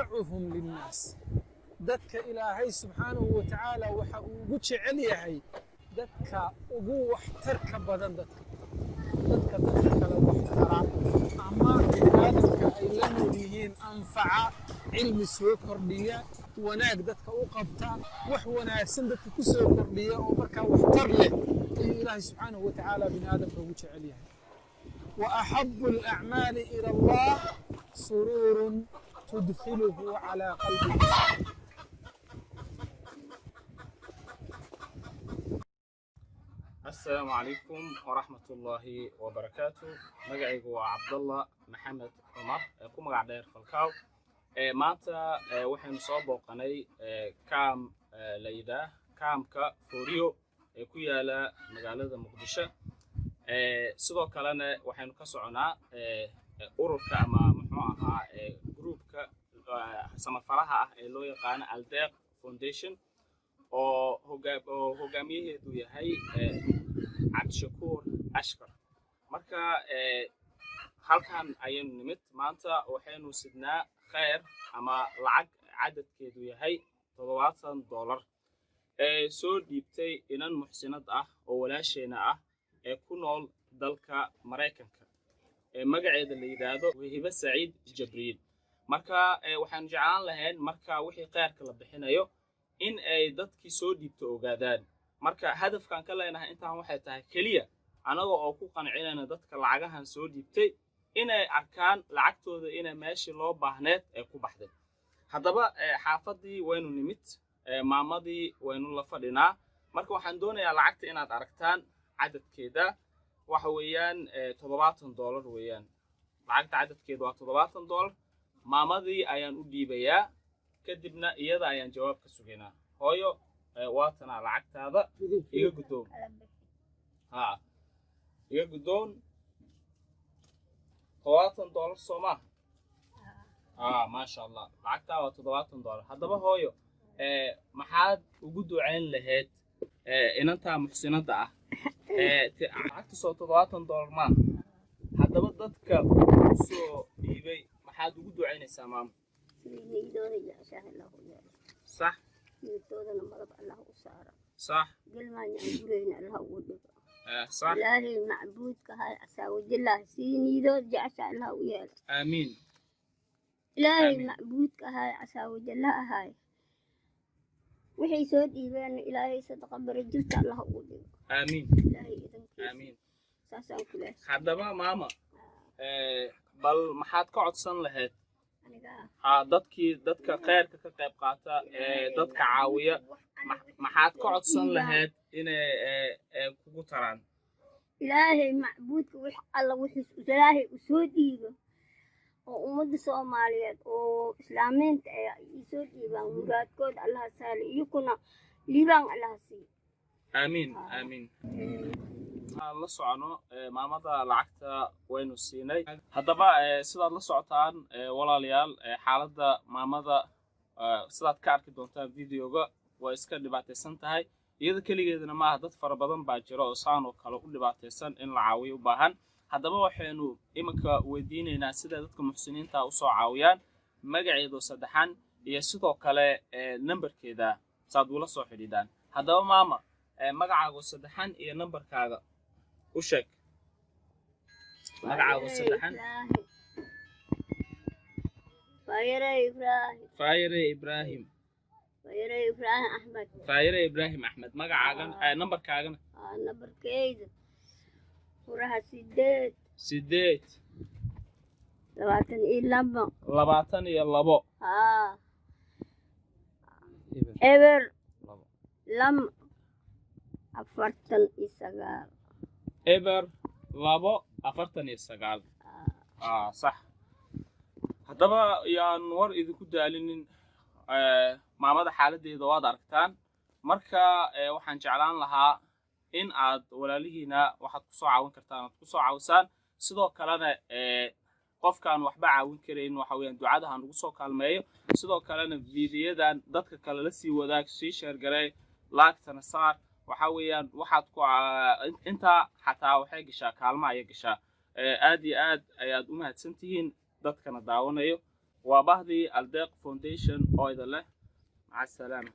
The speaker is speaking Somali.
أنفعهم للناس دتك إلهي سبحانه وتعالى وجه عليهي دتك ugu waxtarka badan dadka kala waxtara ama aadamka ay la noolyihiin anfaca cilmi soo kordhiya wanaag dadka u qabta wax wanaagsan dadka ku soo kordhiya oo markaa waxtar leh ilaahay subxaanahu wa tacaala bini aadamka ugu jecel yahay wa ahabbu al-a'maali ila Allah sururun tudkhiluhu ala qalbihi. السلام عليكم ورحمة الله وبركاته. مقعي هو عبد الله محمد عمر كم قاعد داير فالكاو مانتا وحين صوبو قناي كام ليدا كام كفوريو كويالا مقالة مقدشة سيدو كالنا وحين كسعنا أوروبا أما محوعها جروبكا سمفرها اللي يقان الداق فونديشن oo hogaamiyaheedu yahay Cabdishakuur Ashkar. Marka halkan ayaynu nimid maanta waxaynu sidnaa khayr ama lacag cadadkeedu yahay $70 soo dhiibtay inan muxsinad ah oo walaasheena ah ee ku nool dalka Mareykanka magaceeda la yiraahdo Wahiba Saciid Jibriil. Marka waxaan jeclaan lahayn marka wixii khayrka la bixinayo in ay dadkii soo dhiibto ogaadaan. Marka hadafkan ka leenahay intaan waxay tahay kaliya anaga oo ku qancinayna dadka lacagahan soo dhiibtay inay arkaan lacagtooda inay meeshii loo baahneed ay ku baxday. Haddaba xaafadii waynu nimid maamadii waynu la fadhinaa. Marka waxaan doonayaa lacagta inaad aragtaan cadadkeeda waxa weeyaan $70 weeyaan. Lacagta cadadkeedu waa $70. maamadii ayaan u dhiibayaa kadibna iyada ayaan jawaab ka sugaynaa. hooyo waatana lacagtaada iga gudoon iga gudoon $70 Soomaa ما شاء الله lacagtaa waa $70. haddaba hooyo maxaad ugu ducayn lahayd inantaa muxsinada ah lacagta soo $70 ma haddaba dadka soo dhiibay maxaad ugu ducaynaysaa maama صح يتودنا مرض الله وسارة صح قل ما يعبرين الله ودك صح إلهي معبود كهاي أساود الله سيني ذو جعش الله وياك آمين إلهي آمين. معبود كهاي أساود الله هاي وحي سود إيمان إلهي صدق برجلت الله ودك آمين إلهي إذن آمين ساسا كله haddaba maama bal maxaad ka codsan lahayd أنا dadka khayrka ka qayb qaata dadka caawiya maxaad ka codsan lahayd inay kugu taraan إلهي معبودك وح الله وحي إلهي وسوديبه وأمد الصوماليات وإسلامين يسوديبه مرادكود الله سالي يكون ليبان الله سي آمين آمين la socono maamada lacagta waynu siinay haddaba sidaad la socotaan walaalayaal xaaladda maamada sidaad ka arki doontaan videoga waa iska dhibaataysan tahay iyada kaligeedna maaha dad fara badan baa jira oo saan oo kale u dhibaataysan in la caawiyo u baahan haddaba waxaynu iminka weydiinaynaa sida dadka muxsiniinta u soo caawiyaan magaceedu saddexan iyo sidoo kale nambarkeeda saad ula soo xidhiidhaan haddaba maama magacaagu saddexan iyo nambarkaaga وشك مقعد السدحان فايرة إبراهيم فايرة إبراهيم أحمد مقعد نمبر كاغن نمبر كيد وراها سديت لباتن يلبو إبر لم أفرتن إسقال إبر لابو أفرتني السجال صح haddaba yaan war idinku daalinin maamada xaaladeeda waad aragtaan marka waxaan jeclaan lahaa in aad walaalihiina waxaad ku soo caawin kartaan aad ku soo caawisaan sidoo kalena qofkaan waxba caawin karayn waxa weeyaan ducadahan ugu soo kaalmeeyo sidoo kalena fiidiyadan dadka kale la sii wadaag sii share garay laagtana saar waxa weeyaan waxaad ku inta xataa waxay gashaa kaalmo ay gashaa aad iyo aad ayaad u mahadsantihiin dadkana daawanayo waa bahdii aldeeq foundation oo idin leh maca asalaama